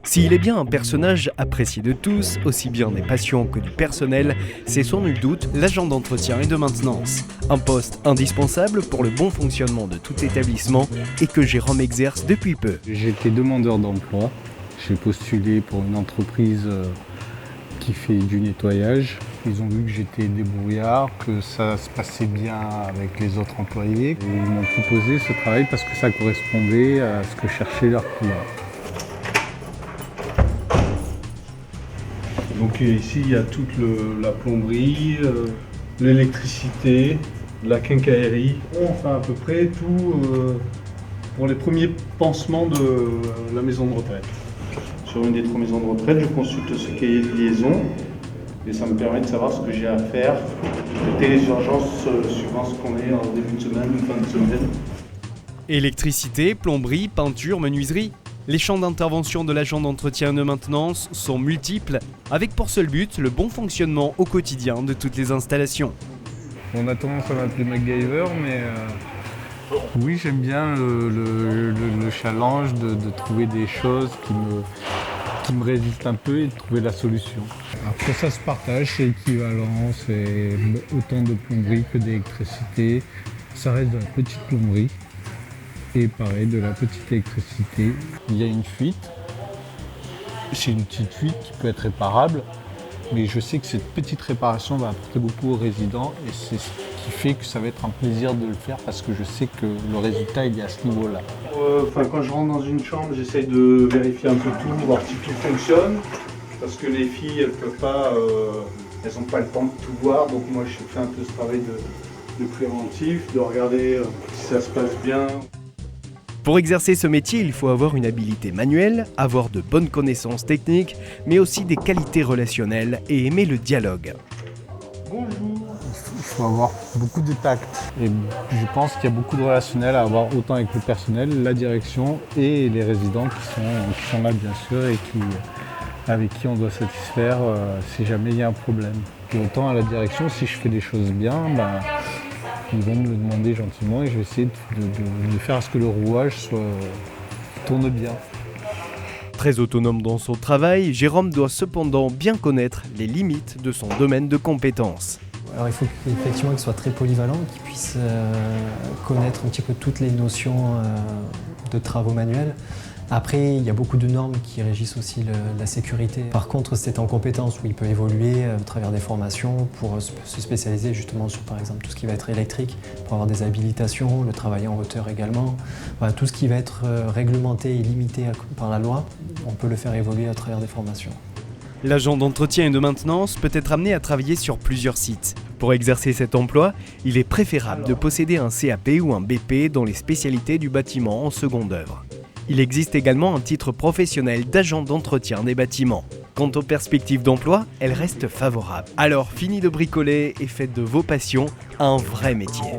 S'il est bien un personnage apprécié de tous, aussi bien des patients que du personnel, c'est sans nul doute l'agent d'entretien et de maintenance. Un poste indispensable pour le bon fonctionnement de tout établissement et que Jérôme exerce depuis peu. J'étais demandeur d'emploi. J'ai postulé pour une entreprise qui fait du nettoyage. Ils ont vu que j'étais débrouillard, que ça se passait bien avec les autres employés. Et ils m'ont proposé ce travail parce que ça correspondait à ce que cherchaient leurs clients. Donc ici il y a toute la plomberie, l'électricité, la quincaillerie. On fait à peu près tout pour les premiers pansements de la maison de retraite. Sur une des 3 maisons de retraite, je consulte ce cahier de liaison et ça me permet de savoir ce que j'ai à faire, traiter les urgences suivant ce qu'on est en début de semaine ou fin de semaine. Électricité, plomberie, peinture, menuiserie. Les champs d'intervention de l'agent d'entretien et de maintenance sont multiples, avec pour seul but le bon fonctionnement au quotidien de toutes les installations. On a tendance à m'appeler MacGyver, mais oui, j'aime bien le challenge de trouver des choses qui me résistent un peu et de trouver la solution. Après ça se partage, c'est équivalent, c'est autant de plomberie que d'électricité. Ça reste de la petite plomberie. Et pareil, de la petite électricité. Il y a une fuite. C'est une petite fuite qui peut être réparable, mais je sais que cette petite réparation va apporter beaucoup aux résidents et c'est ce qui fait que ça va être un plaisir de le faire parce que je sais que le résultat il est à ce niveau-là. Quand je rentre dans une chambre, j'essaye de vérifier un peu tout, voir si tout fonctionne, parce que les filles, elles peuvent pas, elles n'ont pas le temps de tout voir, donc moi je fais un peu ce travail de préventif, de regarder si ça se passe bien. Pour exercer ce métier, il faut avoir une habileté manuelle, avoir de bonnes connaissances techniques, mais aussi des qualités relationnelles et aimer le dialogue. Bonjour. Il faut avoir beaucoup de tact. Et je pense qu'il y a beaucoup de relationnel à avoir autant avec le personnel, la direction et les résidents qui sont là bien sûr et avec qui on doit satisfaire si jamais il y a un problème. Et autant à la direction, si je fais des choses bien, ils vont me le demander gentiment et je vais essayer de faire à ce que le rouage tourne bien. Très autonome dans son travail, Jérôme doit cependant bien connaître les limites de son domaine de compétences. Alors il faut effectivement qu'il soit très polyvalent, qu'il puisse connaître un petit peu toutes les notions de travaux manuels. Après, il y a beaucoup de normes qui régissent aussi la sécurité. Par contre, c'est en compétences où il peut évoluer à travers des formations pour se spécialiser justement sur, par exemple, tout ce qui va être électrique, pour avoir des habilitations, le travail en hauteur également. Voilà, tout ce qui va être réglementé et limité par la loi, on peut le faire évoluer à travers des formations. L'agent d'entretien et de maintenance peut être amené à travailler sur plusieurs sites. Pour exercer cet emploi, il est préférable de posséder un CAP ou un BP dans les spécialités du bâtiment en seconde œuvre. Il existe également un titre professionnel d'agent d'entretien des bâtiments. Quant aux perspectives d'emploi, elles restent favorables. Alors fini de bricoler et faites de vos passions un vrai métier.